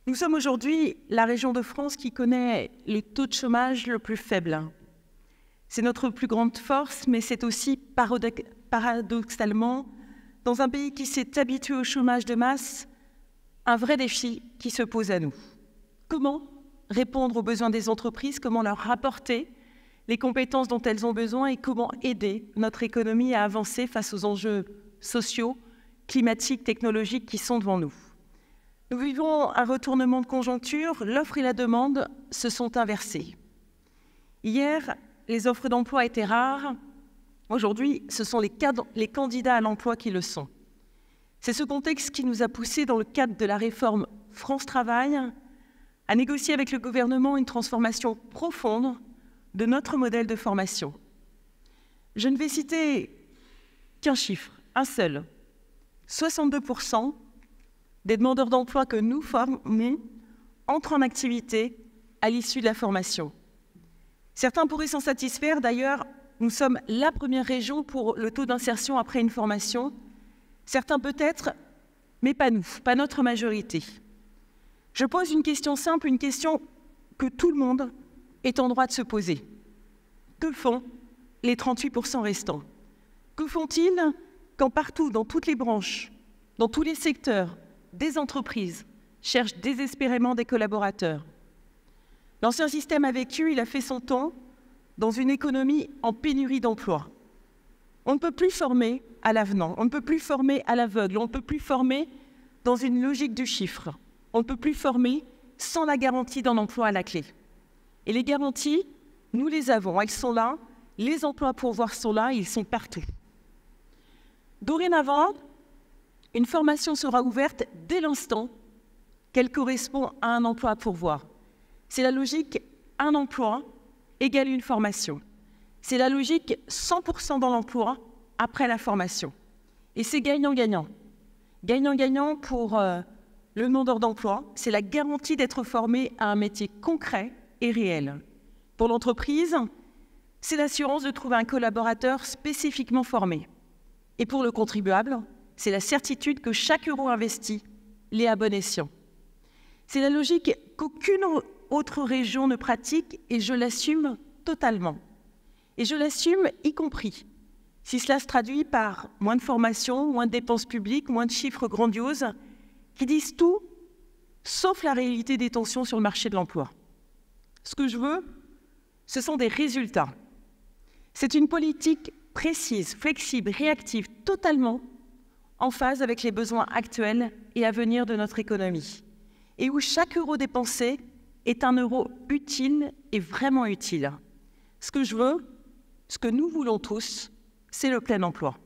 Nous sommes aujourd'hui la région de France qui connaît le taux de chômage le plus faible. C'est notre plus grande force, mais c'est aussi paradoxalement, dans un pays qui s'est habitué au chômage de masse, un vrai défi qui se pose à nous. Comment répondre aux besoins des entreprises, comment leur rapporter les compétences dont elles ont besoin et comment aider notre économie à avancer face aux enjeux sociaux, climatiques, technologiques qui sont devant nous. Nous vivons un retournement de conjoncture, l'offre et la demande se sont inversées. Hier, les offres d'emploi étaient rares. Aujourd'hui, ce sont les candidats à l'emploi qui le sont. C'est ce contexte qui nous a poussés, dans le cadre de la réforme France Travail, à négocier avec le gouvernement une transformation profonde de notre modèle de formation. Je ne vais citer qu'un chiffre, un seul. 62% des demandeurs d'emploi que nous formons entrent en activité à l'issue de la formation. Certains pourraient s'en satisfaire. D'ailleurs, nous sommes la première région pour le taux d'insertion après une formation. Certains peut-être, mais pas nous, pas notre majorité. Je pose une question simple, une question que tout le monde est en droit de se poser. Que font les 38% restants? Que font-ils quand partout, dans toutes les branches, dans tous les secteurs, des entreprises cherchent désespérément des collaborateurs? L'ancien système a vécu, il a fait son temps dans une économie en pénurie d'emplois. On ne peut plus former à l'avenant, on ne peut plus former à l'aveugle, on ne peut plus former dans une logique du chiffre. On ne peut plus former sans la garantie d'un emploi à la clé. Et les garanties, nous les avons, elles sont là, les emplois à pourvoir sont là, ils sont partout. Dorénavant, une formation sera ouverte dès l'instant qu'elle correspond à un emploi à pourvoir. C'est la logique un emploi égale une formation. C'est la logique 100% dans l'emploi après la formation. Et c'est gagnant-gagnant. Gagnant-gagnant pour le demandeur d'emploi, c'est la garantie d'être formé à un métier concret et réel. Pour l'entreprise, c'est l'assurance de trouver un collaborateur spécifiquement formé. Et pour le contribuable, c'est la certitude que chaque euro investi l'est à bon escient. C'est la logique qu'aucune autre région ne pratique et je l'assume totalement. Et je l'assume y compris si cela se traduit par moins de formation, moins de dépenses publiques, moins de chiffres grandioses qui disent tout sauf la réalité des tensions sur le marché de l'emploi. Ce que je veux, ce sont des résultats. C'est une politique précise, flexible, réactive, totalement en phase avec les besoins actuels et à venir de notre économie, et où chaque euro dépensé est un euro utile et vraiment utile. Ce que je veux, ce que nous voulons tous, c'est le plein emploi.